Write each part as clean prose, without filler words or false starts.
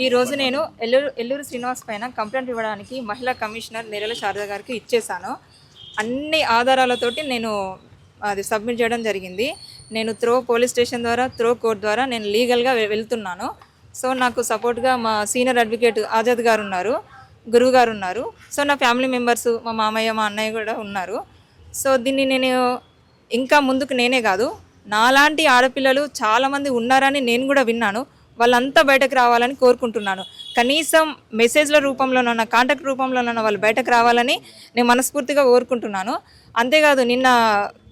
ఈ రోజు నేను ఎల్లూరు శ్రీనివాస్ పైన కంప్లైంట్ ఇవ్వడానికి మహిళా కమిషనర్ నేరెల శారద గారికి ఇచ్చేసాను. అన్ని ఆధారాలతోటి నేను అది సబ్మిట్ చేయడం జరిగింది. నేను పోలీస్ స్టేషన్ ద్వారా కోర్ట్ ద్వారా నేను లీగల్గా వెళ్తున్నాను. సో నాకు సపోర్ట్గా మా సీనియర్ అడ్వకేట్ ఆజాద్ గారు ఉన్నారు, గురువు గారు ఉన్నారు. సో నా ఫ్యామిలీ మెంబర్స్, మా మామయ్య, మా అన్నయ్య కూడా ఉన్నారు. సో దీన్ని నేను ఇంకా ముందుకు నేనే కాదు, నాలాంటి ఆడపిల్లలు చాలామంది ఉన్నారని నేను కూడా విన్నాను. వాళ్ళంతా బయటకు రావాలని కోరుకుంటున్నాను. కనీసం మెసేజ్ల రూపంలోనన్నా, కాంటాక్ట్ రూపంలోనన్నా వాళ్ళు బయటకు రావాలని నేను మనస్ఫూర్తిగా కోరుకుంటున్నాను. అంతేకాదు, నిన్న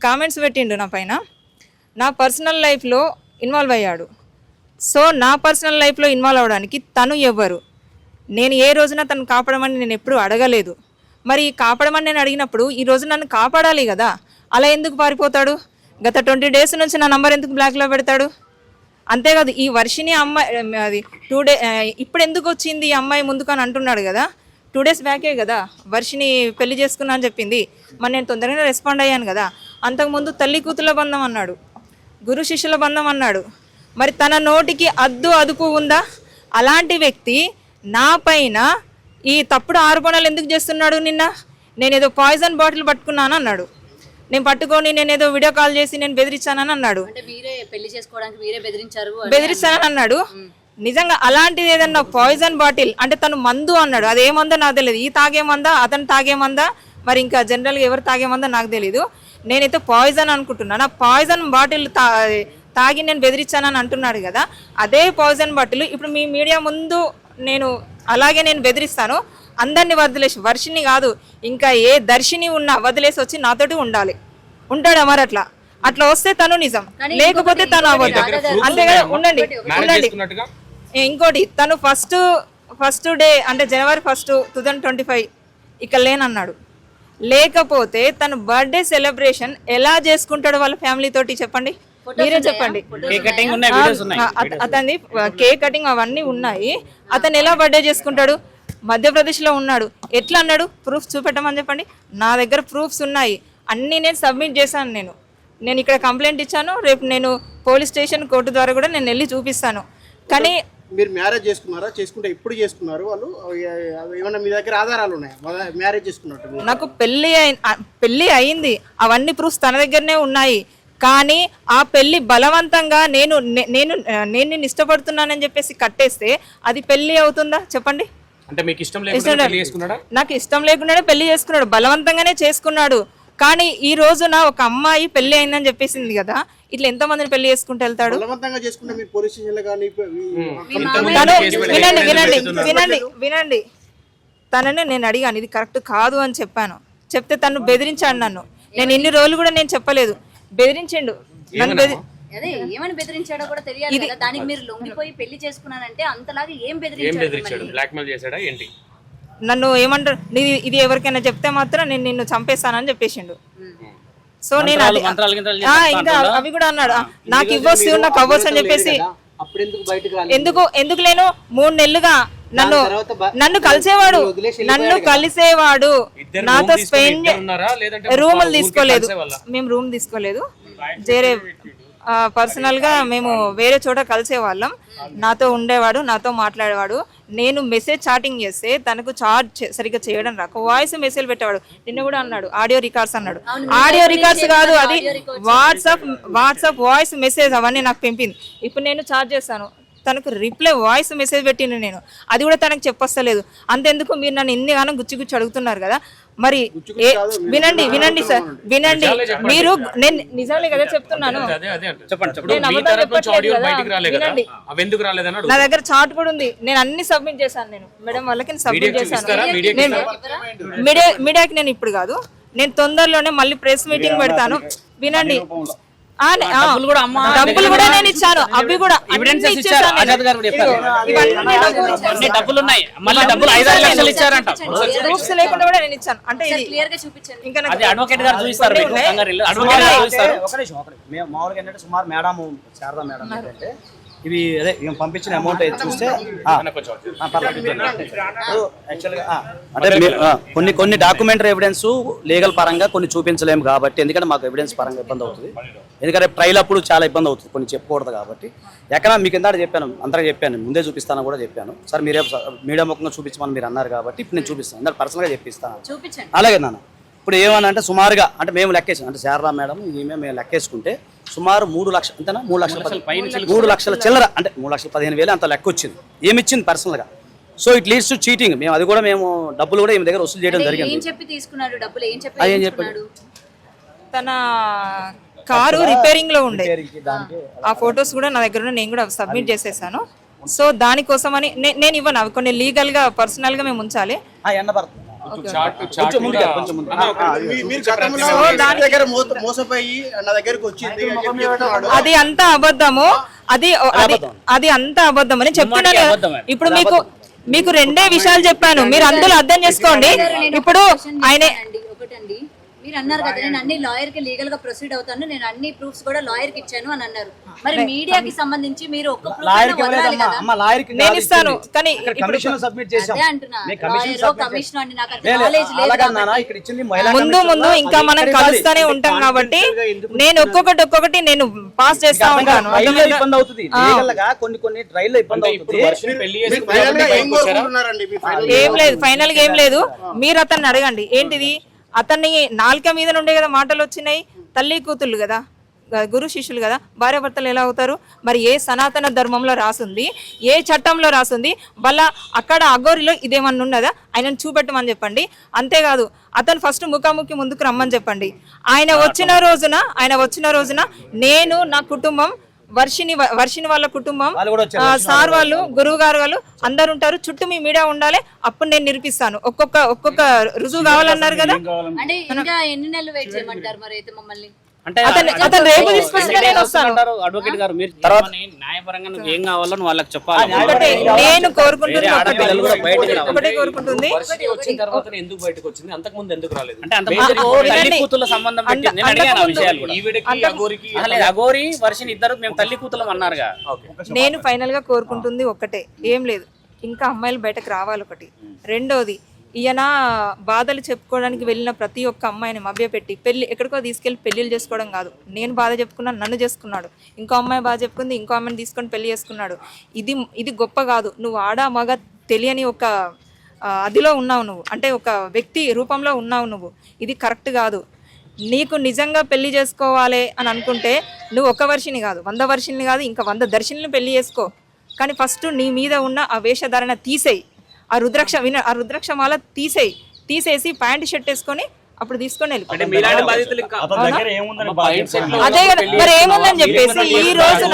కామెంట్స్ పెట్టిండు నా పైన, నా పర్సనల్ లైఫ్లో ఇన్వాల్వ్ అయ్యాడు. సో నా పర్సనల్ లైఫ్లో ఇన్వాల్వ్ అవ్వడానికి తను ఎవ్వరు? నేను ఏ రోజున తను కాపాడమని నేను ఎప్పుడూ అడగలేదు. మరి కాపాడమని నేను అడిగినప్పుడు ఈ రోజు నన్ను కాపాడాలి కదా, అలా ఎందుకు పారిపోతాడు? గత 20 days నుంచి నా నంబర్ ఎందుకు బ్లాక్లో పెడతాడు? అంతేకాదు, ఈ వర్షిని అమ్మాయి అది 2 days ఇప్పుడు ఎందుకు వచ్చింది ఈ అమ్మాయి ముందుకు అని అంటున్నాడు కదా. 2 days బ్యాకే కదా వర్షిని పెళ్లి చేసుకున్నా అని చెప్పింది. మరి నేను తొందరగా రెస్పాండ్ అయ్యాను కదా. అంతకుముందు తల్లి కూతుల బంధం అన్నాడు, గురు శిష్యుల బంధం అన్నాడు. మరి తన నోటికి అదుపు ఉందా? అలాంటి వ్యక్తి నా పైన ఈ తప్పుడు ఆరోపణలు ఎందుకు చేస్తున్నాడు? నిన్న నేనేదో పాయిజన్ బాటిల్ పట్టుకున్నాను అన్నాడు. నేను పట్టుకొని నేనేదో వీడియో కాల్ చేసి నేను బెదిరించానని అన్నాడు. బెదిరించానని అన్నాడు. నిజంగా అలాంటిది ఏదన్నా పాయిజన్ బాటిల్ అంటే తను మందు అన్నాడు. అది ఏమందో నాకు తెలియదు. ఈ తాగేమందా, అతను తాగేమందా, మరి ఇంకా జనరల్గా ఎవరు తాగేమందా నాకు తెలీదు. నేనైతే పాయిజన్ అనుకుంటున్నాను. ఆ పాయిజన్ బాటిల్ తాగి నేను బెదిరించానని అంటున్నాడు కదా. అదే పాయిజన్ బాటిల్ ఇప్పుడు మీ మీడియా ముందు నేను బెదిరిస్తాను. అందరినీ వదిలేసి, వర్షిని కాదు ఇంకా ఏ దర్శిని ఉన్నా వదిలేసి వచ్చి నాతోటి ఉంటాడా? మరి అట్లా వస్తే తను నిజం, లేకపోతే తను అవ్వదు. అంతేగా ఉండండి. ఇంకోటి, తను ఫస్ట్ డే అంటే January 1, 2025 ఇక లేనన్నాడు. లేకపోతే తను బర్త్డే సెలబ్రేషన్ ఎలా చేసుకుంటాడు వాళ్ళ ఫ్యామిలీ తోటి? చెప్పండి, మీరే చెప్పండి. అతని కేక్ కటింగ్ అవన్నీ ఉన్నాయి. అతను ఎలా బర్త్డే చేసుకుంటాడు? మధ్యప్రదేశ్లో ఉన్నాడు. ఎట్లా అన్నాడు? ప్రూఫ్స్ చూపెట్టమని చెప్పండి. నా దగ్గర ప్రూఫ్స్ ఉన్నాయి, అన్నీ నేను సబ్మిట్ చేశాను. నేను ఇక్కడ కంప్లైంట్ ఇచ్చాను. రేపు నేను పోలీస్ స్టేషన్, కోర్టు ద్వారా కూడా నేను వెళ్ళి చూపిస్తాను. కానీ మీరు మ్యారేజ్ చేసుకున్నారా? చేసుకుంటే ఇప్పుడు చేసుకున్నారు వాళ్ళు? ఏమన్నా మీ దగ్గర ఆధారాలు ఉన్నాయా మ్యారేజ్ చేసుకున్నట్టు? నాకు పెళ్ళి అయింది, అవన్నీ ప్రూఫ్స్ తన దగ్గరనే ఉన్నాయి. కానీ ఆ పెళ్లి బలవంతంగా నేను నిన్ను ఇష్టపడుతున్నానని చెప్పేసి కట్టేస్తే అది పెళ్లి అవుతుందా? చెప్పండి. నాకు ఇష్టం లేకుండానే పెళ్లి చేసుకున్నాడు, బలవంతంగానే చేసుకున్నాడు. కానీ ఈ రోజున ఒక అమ్మాయి పెళ్లి అయిందని చెప్పేసింది కదా, ఇట్లా ఎంత మందిని పెళ్లి చేసుకుంటూ వెళ్తాడు? వినండి, తనని నేను అడిగాను, ఇది కరెక్ట్ కాదు అని చెప్పాను. చెప్తే తను బెదిరించాడు నన్ను. నేను ఇన్ని రోజులు కూడా నేను చెప్పలేదు, బెదిరించిండు నన్ను. ఏమని బెదిరించాడో కూడా తెలియాలి కదా. దానికి మీరు లొంగిపోయి పెళ్లి చేసుకున్నానంటే అంతలాగా ఏం బెదిరించాడు? బ్లాక్మెయిల్ చేశాడా ఏంటి? నన్ను ఏమంటారు, ఇది ఎవరికైనా చెప్తే మాత్రం నేను నిన్ను చంపేస్తానని చెప్పేసిండు. సో నేను ఇంకా అవి కూడా అన్నాడు, నాకు ఇవ్వచ్చు నాకు అవ్వచ్చు అని చెప్పేసి. ఎందుకు లేను? 3 నెలలుగా నన్ను కలిసేవాడు నాతో స్పెండ్. రూములు తీసుకోలేదు, మేము రూమ్ తీసుకోలేదు. వేరే పర్సనల్ గా మేము వేరే చోట కలిసే వాళ్ళం. నాతో ఉండేవాడు, నాతో మాట్లాడేవాడు. నేను మెసేజ్ చాటింగ్ చేస్తే తనకు చాట్ సరిగ్గా చేయడం రాక వాయిస్ మెసేజ్ పెట్టేవాడు. నిన్న కూడా అన్నాడు ఆడియో రికార్డ్స్ అన్నాడు. ఆడియో రికార్డ్స్ కాదు, అది వాట్సాప్ వాయిస్ మెసేజ్ అవన్నీ నాకు పంపింది. ఇప్పుడు నేను చాట్ చేస్తాను, తనకు రిప్లై వాయిస్ మెసేజ్ పెట్టిండు నేను, అది కూడా తనకు చెప్పొస్తలేదు. అంతెందుకు మీరు నన్ను ఇన్ని గానం గుచ్చి అడుగుతున్నారు కదా. మరి వినండి సార్, వినండి. మీరు నేను నిజాలే కదా చెప్తున్నాను. నా దగ్గర చాట్ కూడా ఉంది, నేను అన్ని సబ్మిట్ చేశాను. నేను మేడం వాళ్ళకి సబ్మిట్ చేశాను. మీడియాకి నేను ఇప్పుడు కాదు, నేను తొందరలోనే మళ్ళీ ప్రెస్ మీటింగ్ పెడతాను. వినండి, డబ్బులు కూడా నేను ఇచ్చాను, అవి కూడా ప్రూఫ్స్ లేకుండా కూడా నేను ఇచ్చాను. అంటే మామూలుగా ఏంటంటే సుమారు మేడం శారదా మేడం ఏంటంటే ఇవి అదే మేము పంపించిన అమౌంట్ చూస్తే అంటే కొన్ని డాక్యుమెంటరీ ఎవిడెన్స్ లీగల్ పరంగా కొన్ని చూపించలేము కాబట్టి, ఎందుకంటే మాకు ఎవిడెన్స్ పరంగా ఇబ్బంది అవుతుంది. ఎందుకంటే ట్రైల్ అప్పుడు చాలా ఇబ్బంది అవుతుంది, కొన్ని చెప్పకూడదు కాబట్టి. ఎక్కడ మీకు ఎంత చెప్పాను, అందరికీ చెప్పాను, ముందే చూపిస్తాను కూడా చెప్పాను. సార్ మీరే మీడియా ముఖంగా చూపించమని మీరు అన్నారు కాబట్టి ఇప్పుడు నేను చూపిస్తాను, అందరు పర్సనల్గా చెప్పిస్తాను. అలాగే నాన్న ఇప్పుడు ఏమన్నా అంటే సుమారుగా అంటే మేము లెక్కేసాం, అంటే శారదా మేడం ఈమె మేము లెక్కేసుకుంటే సుమారు 3 లక్షలు అంతేనా, 3 లక్షల చిల్లర, అంటే 3,15,000 అంత లెక్క వచ్చింది. ఏమిచ్చింది పర్సనల్గా. So it leads to cheating. మేము అది కూడా మేము డబ్బులు కూడా ఈమె దగ్గర వసూలు చేయడం జరిగింది. ఏం చెప్పాడు? తన కారు రిపేరింగ్ లో ఉండే ఆ ఫొటోస్ కూడా నా దగ్గర ఉన్నాయి, నేను కూడా సబ్మిట్ చేసేసాను. సో దానికోసమని నేను ఇవ్వను, అవి కొన్ని లీగల్ గా పర్సనల్ గా మేము ఉంచాలి. అది అంతా అబద్ధము, అది అంతా అబద్ధం అని చెప్తున్నాను. ఇప్పుడు మీకు రెండే విషయాలు చెప్పాను, మీరు అందులో అర్థం చేసుకోండి. ఇప్పుడు ఆయన ఒకటండి, మీరు అన్నారు కదా నేను అన్ని లాయర్ కి లీగల్ గా ప్రొసీడ్ అవుతాను, నేను అన్ని ప్రూఫ్స్ కూడా లాయర్ కి ఇచ్చాను అని అన్నారు. మరి మీడియాకి సంబంధించి మీరు ఒక్క నేను ఇస్తాను, కానీ ముందు ఇంకా మనం కలుస్తానే ఉంటాం కాబట్టి నేను ఒక్కొక్కటి నేను పాస్ చేస్తా ఉంటాను. ఏం లేదు, ఫైనల్ గా ఏం లేదు. మీరు అతన్ని అడగండి ఏంటిది, అతన్ని నాలుక మీద నుండే కదా మాటలు వచ్చినాయి. తల్లి కూతుళ్ళు కదా, గురు శిష్యులు కదా, భార్యాభర్తలు ఎలా అవుతారు? మరి ఏ సనాతన ధర్మంలో రాసుంది, ఏ చట్టంలో రాసుంది? వాళ్ళ అక్కడ అఘోరిలో ఇదేమన్నా ఉన్నదా? ఆయనను చూపెట్టమని చెప్పండి. అంతేకాదు అతను ఫస్ట్ ముఖాముఖి ముందుకు రమ్మని చెప్పండి. ఆయన వచ్చిన రోజున నేను నా కుటుంబం, వర్షిని వాళ్ళ కుటుంబం, సార్ వాళ్ళు, గురువు గారు వాళ్ళు అందరు ఉంటారు. చుట్టూ మీ మీడియా ఉండాలి, అప్పుడు నేను నిరూపిస్తాను. ఒక్కొక్క రుజువు కావాలన్నారు కదా. అంటే ఇంకా ఎన్ని నెలలు వెయిట్ చేయమంటారు మరి అయితే మమ్మల్ని? అతను రేపు తీసుకొస్తే నేను వస్తాను. అడ్వకేట్ గారు మీరు తర్వాత న్యాయపరంగా నువ్వు ఏం కావాలో నువ్వు వాళ్ళకి చెప్పాలి. నేను కోరుకుంటుంది వచ్చిన తర్వాత ఎందుకు బయటకు వచ్చింది, అంతకు ముందు ఎందుకు రాలేదు? అంటే తల్లి కూతుల సంబంధం పెట్టి నేను అడిగాను ఆ విషయాలు కూడా. అఘోరి వర్షిని ఇద్దరు మేము తల్లి కూతులం అన్నారుగా. నేను ఫైనల్ గా కోరుకుంటుంది ఒక్కటే, ఏం లేదు, ఇంకా అమ్మాయిలు బయటకు రావాలి ఒకటి. రెండోది, ఈయన బాధలు చెప్పుకోవడానికి వెళ్ళిన ప్రతి ఒక్క అమ్మాయిని మభ్యపెట్టి ఎక్కడికో తీసుకెళ్లి పెళ్లిళ్ళు చేసుకోవడం కాదు. నేను బాధ చెప్పుకున్నాను, నన్ను చేసుకున్నాడు. ఇంకో అమ్మాయి బాధ చెప్పుకుంది, ఇంకో అమ్మాయిని తీసుకొని పెళ్లి చేసుకున్నాడు. ఇది గొప్ప కాదు. నువ్వు ఆడ మగ తెలియని ఒక అదిలో ఉన్నావు నువ్వు, అంటే ఒక వ్యక్తి రూపంలో ఉన్నావు నువ్వు. ఇది కరెక్ట్ కాదు. నీకు నిజంగా పెళ్లి చేసుకోవాలి అని అనుకుంటే నువ్వు ఒక వర్షిని కాదు, 100 వర్షిని కాదు, ఇంకా 100 దర్శిని పెళ్లి చేసుకో. కానీ ఫస్ట్ నీ మీద ఉన్న ఆ వేషధారణ తీసేయి, ఆ రుద్రాక్ష మాల తీసేసి ప్యాంట్ షర్ట్ వేసుకొని అప్పుడు తీసుకొని వెళ్ళి అదే కదా మరి ఏముందని చెప్పేసి ఈ రోజున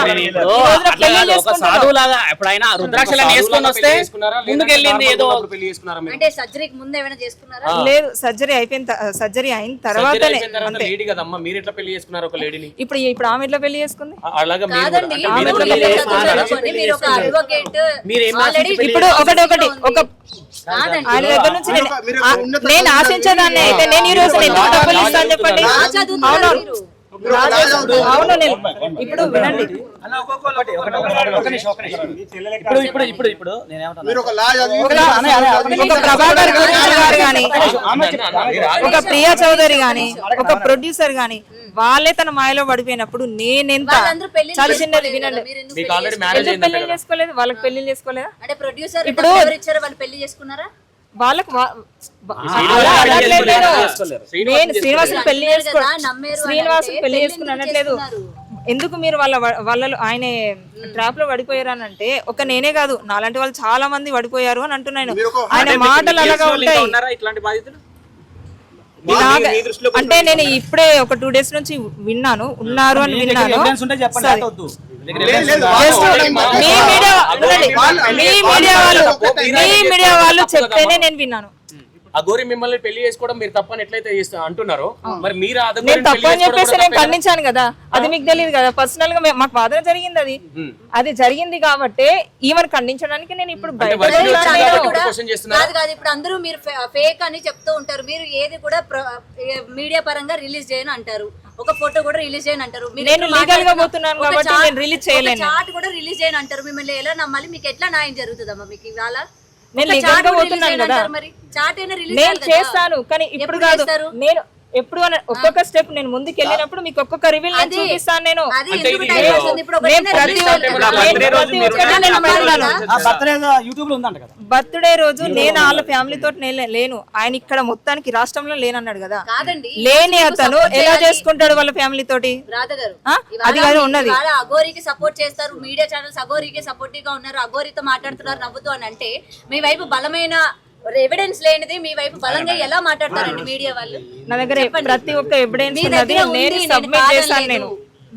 సాధువులాగా ఎప్పుడైనా రుద్రాక్షలను వేసుకొని వస్తే ముందుకెళ్ళింది ఏదో. అంటే సర్జరీకి ముందు ఏమైనా చేసుకున్నారా? లేదు, సర్జరీ అయిన తర్వాతనే. ఇప్పుడు ఆమె ఎట్లా పెళ్లి చేసుకుంది? ఇప్పుడు ఒకటి ఆయన దగ్గర నుంచి నేను ఆశించేదాన్ని అయితే నేను ఈ రోజు ఎందుకు డబ్బులు ఇస్తాను చెప్పండి? అవును నేను ఇప్పుడు వినండి, ఒక ప్రభాకర్ గారు కానీ, ఒక ప్రియా చౌదరి గాని, ఒక ప్రొడ్యూసర్ గాని వాళ్ళే తన మాయలో పడిపోయినప్పుడు నేనెంత చాలా చిన్నది. వినండి, పెళ్లి చేసుకోలేదు, వాళ్ళకి పెళ్లి చేసుకోలేదా? ఇప్పుడు వాళ్ళకు నేను శ్రీనివాసుని పెళ్లి చేసుకుని అనట్లేదు. ఎందుకు మీరు వాళ్ళలో ఆయన ట్రాప్ లో పడిపోయారు అని అంటే ఒక నేనే కాదు, నాలాంటి వాళ్ళు చాలా మంది పడిపోయారు అని అంటున్నాను. ఆయన మాటలు అలాగా ఉంటాయి. అంటే నేను ఇప్పుడే ఒక 2 days నుంచి విన్నాను, ఉన్నారు అని విన్నాను. మీ మీడియా వాళ్ళు చెప్తేనే నేను విన్నాను. అఘోరి మిమ్మల్ని పెళ్లి చేసుకోవడం మీరు తప్పని ఎట్లయితే అంటున్నారో మరి మీరు నేను తప్పని చెప్పేసి నేను ఖండించాను కదా, అది మీకు తెలియదు కదా. పర్సనల్ గా మాకు వాదన జరిగింది, అది జరిగింది కాబట్టి ఈమెను ఖండించడానికి నేను ఇప్పుడు ఇప్పుడు అందరూ మీరు ఫేక్ అని చెప్తూ ఉంటారు. మీరు ఏది కూడా మీడియా పరంగా రిలీజ్ చేయని అంటారు. ఒక ఫోటో కూడా రిలీజ్ చేయని అంటారు. నేను లీగల్ గా పోతున్నాను కాబట్టి నేను రిలీజ్ చేయలేను. చార్ట్ కూడా రిలీజ్ చేయని అంటారు. మిమ్మల్ని ఎలా నమ్మాలి? మీకు ఎట్లా న్యాయం జరుగుతుందమ్మా మీకు ఇవాళ? నేను లీగల్ గా పోతున్నాను కదా, మరి చార్ట్ అయినా రిలీజ్ నేను చేస్తాను. కానీ ఇప్పుడు కాదు, నేను ఎప్పుడు ఒక్కొక్క స్టెప్ నేను ముందుకు వెళ్ళినప్పుడు మీకు ఒక్కొక్క రివీల్ నేను చూపిస్తాను. నేను అది ఎందుకు టైం వస్తుంది? ఇప్పుడు నేను ప్రతి యూట్యూబ్ లో ఉందంట కదా. బర్త్డే రోజు నేను వాళ్ళ ఫ్యామిలీ తోటి లేను. ఆయన ఇక్కడ మొత్తానికి రాష్ట్రంలో లేనన్నాడు కదా. కాదండి, లేని అతను ఎలా చేసుకుంటాడు వాళ్ళ ఫ్యామిలీ తోటి? రాధ గారు అది కాదు ఉన్నది. అఘోరికి సపోర్ట్ చేస్తారు, మీడియా ఛానల్స్ అఘోరికి సపోర్టివ్ గా ఉన్నారు, అఘోరితో మాట్లాడుతున్నారు నవ్వుతూ అని అంటే మీ వైపు బలమైన ఎవిడెన్స్ లేనిది మీ వైపు బలంగా ఎలా మాట్లాడతారండి మీడియా వాళ్ళు? నా దగ్గర ప్రతి ఒక్క ఎవిడెన్స్ మీ ఉన్నది, దగ్గర నేను ఉంది, సబ్మిట్ చేశాను. నేను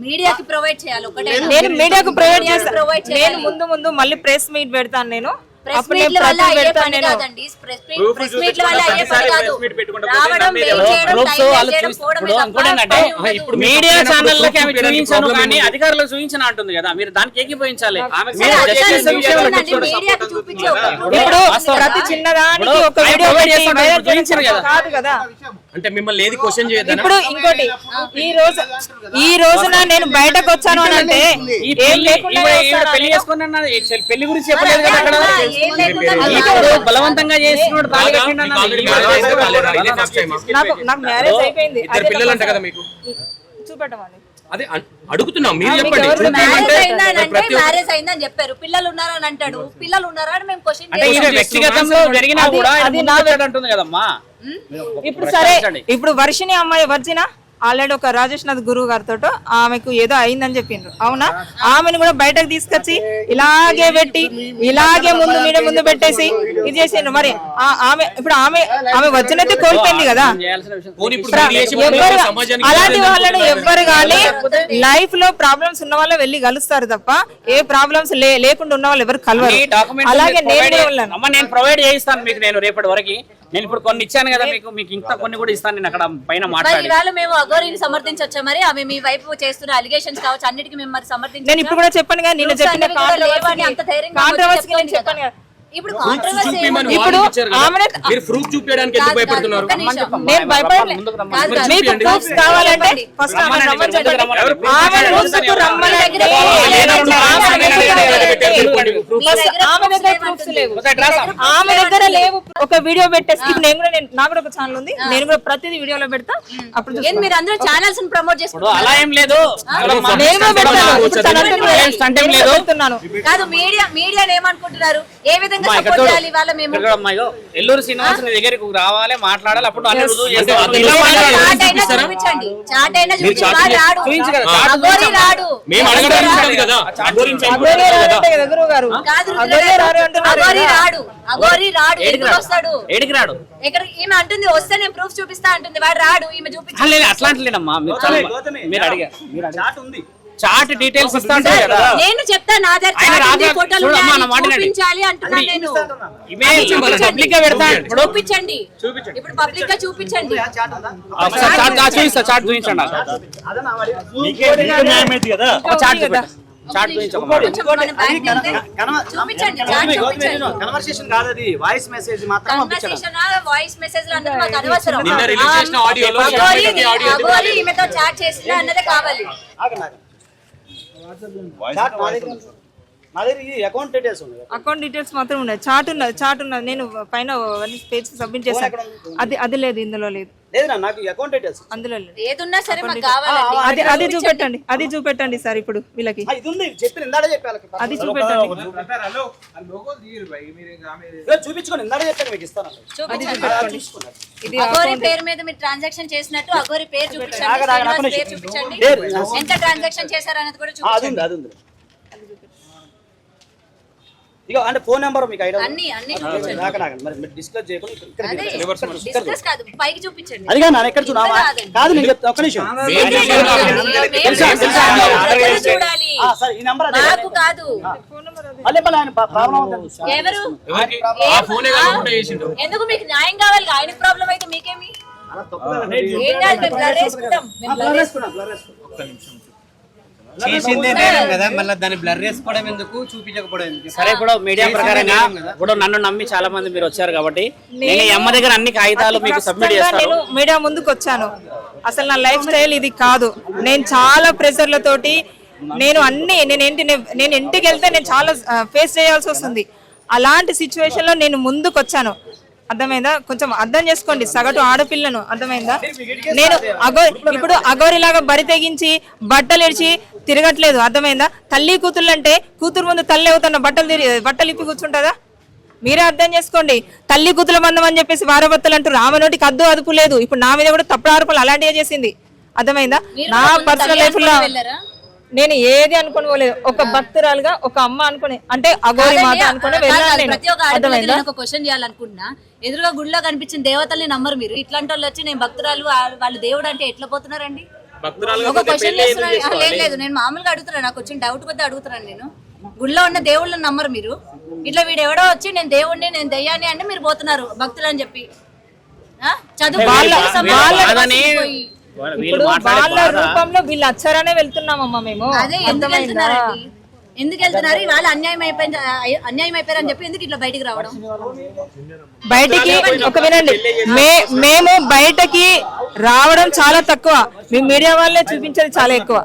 మీడియాకి ప్రొవైడ్ చేయాలి. ఒకటే నేను మీడియాకు ప్రొవైడ్ చేస్తాను. ప్రొవైడ్ నేను చేయాలి. ముందు మళ్ళీ ప్రెస్ మీట్ పెడతాను. నేను ప్రెస్ అప్పుడు నేను మీట్ల వల్ల ప్రతి అయ్యే పెడతాను. పని నేను కాదండి. ప్రెస్ మీట్ల వల్ల అయ్యే పని కాదు. రావడం, వెయిట్ చేయడం, ప్రూఫ్స్ టైం వాళ్ళు చేయడం, పోవడమే తప్ప ఇంకోటేంటంటే పని ఇప్పుడు ఉండదు. మీడియా ఛానళ్ళకి ఆమె చూపించాను కానీ అధికారులకు చూపించిన అంటుంది కదా, మీరు దానికి ఏకీభవించాలి. సరే, అధికారులు చూడండి, మీడియాకి చూపించే ఒక ఇప్పుడు ప్రతి చిన్నదానికి ఒక వీడియో చూపించారు కదా. కాదు కదా. అంటే మిమ్మల్ని ఏది క్వశ్చన్ చేయొద్దని ఇప్పుడు ఇంకోటి, ఈ రోజున నేను బయటకు వచ్చాను అని అంటే ఏం లేకుండా పెళ్లి చేసుకుని అన్నది పెళ్లి గురించి చెప్పలేదు కదా అక్కడ. ఏం లేకుండా ఇప్పుడు బలవంతంగా చేస్తున్నాడు తాళి కట్టిండు అన్నది. నాకు మ్యారేజ్ అయిపోయింది. ఇద్దరు పిల్లలు అంట కదా మీకు. చూపెట్టమని అదే అడుగుతున్నాం, మీరు చెప్పండి. మ్యారేజ్ అయిందంటే మ్యారేజ్ అయిందని చెప్పారు, పిల్లలు ఉన్నారని అంటాడు. పిల్లలు ఉన్నారా అని మేము క్వశ్చన్ అంటే ఈయన వ్యక్తిగతంలో జరిగినా కూడా అది నా అంటుంది కదమ్మా. ఇప్పుడు సరే, ఇప్పుడు వర్షిని అమ్మాయి వర్జిన ఆల్రెడీ ఒక రాజేష్ నాథ్ గురువు గారితో ఆమెకు ఏదో అయిందని చెప్పిండ్రు. అవునా? ఆమెను కూడా బయటకు తీసుకొచ్చి ఇలాగే పెట్టి ఇలాగే మీడియా ముందు పెట్టేసి ఇది చేసిండ్రు. మరి ఇప్పుడు ఆమె వర్జనైతే కోల్పోయింది కదా. అలాంటి వాళ్ళని ఎవ్వరు కానీ లైఫ్ లో ప్రాబ్లమ్స్ ఉన్న వాళ్ళే వెళ్ళి కలుస్తారు తప్ప ఏ ప్రాబ్లమ్స్ లేకుండా ఉన్న వాళ్ళు ఎవరు కలవరు. అలాగే నేను ప్రొవైడ్ చేయిస్తాను మీకు. నేను రేపటి వరకు నేను ఇప్పుడు కొన్ని ఇచ్చాను కదా మీకు ఇంకా కొన్ని కూడా ఇస్తాను. నేను అక్కడ పైన మాట్లాడి ఇవాళ మేము అఘోరిని సమర్థించొచ్చా? మరి ఆమె మీ వైపు చేస్తున్న అలిగేషన్స్ కావచ్చు, అన్నిటికీ మేము మరి సమర్థించాలి. నేను ఇప్పుడు కూడా చెప్పాను కదా, నిన్న చెప్పిన కాంట్రవర్సీ నేను చెప్పాను కదా. ఇప్పుడు కాంట్రవర్సీ ఇప్పుడు ఆమెనే మీరు ప్రూఫ్ చూపించడానికి ఎందుకు భయపడుతున్నారు? నేను భయపడలేదు. మీకు ప్రూఫ్స్ కావాలంటే ఫస్ట్ ఆమె రమ్మండి. ఆమె ముందుకు రమ్మనండి. ఆమె దగ్గర ప్రూఫ్స్ లేవు. ఆమె దగ్గర లేవు. ఒక వీడియో పెట్టేసి నేను కూడా నాకు కూడా ఒక ఛానల్ ఉంది, నేను కూడా ప్రతిదీ వీడియోలో పెడతా. అప్పుడు మీరు అందరూ ఛానల్స్ ప్రమోట్ చేసుకుంటారు. అలా ఏం లేదు. నేను కూడా పెడతాను. కాదు, మీడియా ఏమనుకుంటున్నారు? ఏ విధంగా సపోర్ట్ చేయాలి? ఇవాళ మేము ఎల్లూరు శ్రీనివాస్ దగ్గరికి రావాలి, మాట్లాడాలి. అప్పుడు అన్ని రుజువు చేస్తే చాట్ అయినా చూపించండి. చాట్ అయినా చూపించండి. రాడు అఘోరి రాడు. మేము అడగడానికి కదా. గురువు గారు కాదు, అఘోరి రాడు. అఘోరి రాడు. ఎందుకు వస్తాడు? ఏడికి రాడు. ఇక్కడ ఈమె అంటుంది వస్తే నేను ప్రూఫ్ చూపిస్తా అంటుంది. వాడు రాడు. ఈమె చూపించాలి. అట్లాంటిలేనమ్మా. మీరు అడిగారు చాట్ డీటెయిల్స్ ఇస్తా ఉంటారు కదా. నేను చెప్తా, నా దగ్గర ఫోటోలు చూపించాలి అంటున్నా. నేను పబ్లిక్ గా పెడతా. చూపించండి. ఇప్పుడు పబ్లిక్ గా చూపించండి. చూపిస్తా. చాట్ చూపించండి. చాట్ కన్వర్సేషన్ కాదు అది, వాయిస్ మెసేజ్ మాత్రం పంపించండి. వాయిస్ మెసేజ్ మాకు అనవసరం. నిన్న రిలీజ్ చేసిన ఆడియోలో అఘోరి ఈమెతో చాట్ చేసిందా అన్నదే కావాలి. అకౌంట్ డీటెయిల్స్ మాత్రం ఉన్నాయి. చాట్ ఉన్నది. నేను పైన పేజ్ సబ్మిట్ చేశాను. అది లేదు, ఇందులో లేదు. అందులో లేదు. ఏదున్నా సరే మాకు కావాలి. అది చూపెట్టండి సార్. ఇప్పుడు వీళ్ళకి అది చూపెట్టండి. అది చూపెట్టండి. ఇది అఘోరి పేరు మీద మీరు ట్రాన్సాక్షన్ చేసినట్టు అఘోరి పేరు చూపించండి, శ్రీనివాస్ పేరు చూపించండి, ఎంత ట్రాన్సాక్షన్ చేశారనేది కూడా చూపించండి. అంటే ఫోన్ నెంబర్ మీకు ఐడియా అన్ని డిస్కస్ డిస్కస్ కాదు, పైకి చూపించండి. అది కాదు ఎక్కడ కాదు నేను చెప్తా. ఒక్క నిమిషం. చూడాలి. నాకు కాదు. ఎవరు? ఎందుకు మీకు న్యాయం కావాలి? ఆయనకు ప్రాబ్లం అయితే మీకేమి? ఏం కాదు, మేము బ్లర్ వేసుకుంటాం. చేసిందే నేరం కదా, మళ్ళీ దాన్ని బ్లర్ చేసుకోవడం ఎందుకు, చూపించకపోవడం ఎందుకు? సరే ఇప్పుడు మీడియా ప్రకారంగా ఇప్పుడు నన్ను నమ్మి చాలా మంది మీరు వచ్చారు కాబట్టి నేను ఈ అమ్మ దగ్గర అన్ని కాగితాలు మీకు సబ్మిట్ ఖచ్చితంగా చేస్తాను. నేను మీడియా ముందుకు వచ్చాను. అసలు నా లైఫ్ స్టైల్ ఇది కాదు. నేను చాలా ప్రెషర్లతోటి నేను ఇంటికి వెళ్తే నేను చాలా ఫేస్ చేయాల్సి వస్తుంది. అలాంటి సిచ్యువేషన్ లో నేను ముందుకు వచ్చాను. అర్థమైందా? కొంచెం అర్థం చేసుకోండి, సగటు ఆడపిల్లను. అర్థమైందా? నేను ఇప్పుడు అగోరిలాగా బరి తెగించి బట్టలు ఇడిచి తిరగట్లేదు. అర్థమైందా? తల్లి కూతుళ్ళు అంటే కూతురు ముందు తల్లి అవుతున్న బట్టలు ఇప్పి కూర్చుంటుందా? మీరే అర్థం చేసుకోండి. తల్లి కూతుల మందం అని చెప్పేసి వారభర్తలు అంటూ రామనోటికి అద్దు అదుపు లేదు. ఇప్పుడు నా మీద కూడా తప్పుడు ఆరోపణలు అలాంటివే చేసింది. అర్థమైందా? నా పర్సనల్ లైఫ్ లో నేను ఏది అనుకుని పోలేదు. ఒక భక్తురాలుగా ఒక అమ్మ అనుకుని, అంటే అగోరి మాత అనుకుని వెళ్ళాను నేను. ప్రతి ఒక్క ఆడపిల్లకి ఒక క్వశ్చన్ చేయాలనుకుంటున్నా. ఎదురుగా గుడిలో కనిపించిన దేవతల్ని నమ్మరు మీరు. ఇట్లాంటి వాళ్ళు వచ్చి నేను భక్తురాలు వాళ్ళు దేవుడు అంటే ఎట్లా పోతున్నారండి? ఒక క్వశ్చన్ చేస్తున్నాను. లేదు నేను మామూలుగా అడుగుతున్నాను, నాకు వచ్చిన డౌట్ కొద్దిగా అడుగుతున్నాను. నేను గుడిలో ఉన్న దేవుళ్ళని నమ్మరు మీరు. ఇట్లా వీడు ఎవడో వచ్చి నేను దేవుడిని నేను దెయ్యాన్ని అంటే మీరు పోతున్నారు భక్తులు అని చెప్పి. చదువు ఇప్పుడు వాళ్ళ రూపంలో వీళ్ళు అచ్చారనే వెళ్తున్నామమ్మా మేము. అదే ఎందుకు వెళ్తున్నారండి? ఎందుకు వెళ్తున్నారు? వాళ్ళు అన్యాయం అయిపోయారని చెప్పి ఎందుకు ఇట్లా బయటికి రావడం? బయటికి ఒక వినండి, మేము బయటకి రావడం చాలా తక్కువ. మేము మీడియా వాళ్ళే చూపించేది చాలా ఎక్కువ.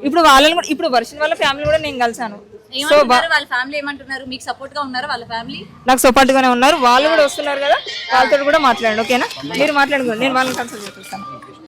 ఇప్పుడు వాళ్ళని కూడా, ఇప్పుడు వర్షం వాళ్ళ ఫ్యామిలీ కూడా నేను కలిసాను. సో వాళ్ళ ఫ్యామిలీ ఏమంటున్నారు? మీకు సపోర్ట్ గా ఉన్నారు వాళ్ళ ఫ్యామిలీ? నాకు సపోర్ట్ గానే ఉన్నారు. వాళ్ళు కూడా వస్తున్నారు కదా, వాళ్ళతో కూడా మాట్లాడండి. ఓకేనా? మీరు మాట్లాడుకోండి, నేను వాళ్ళని కన్సల్ట్ చేస్తాను.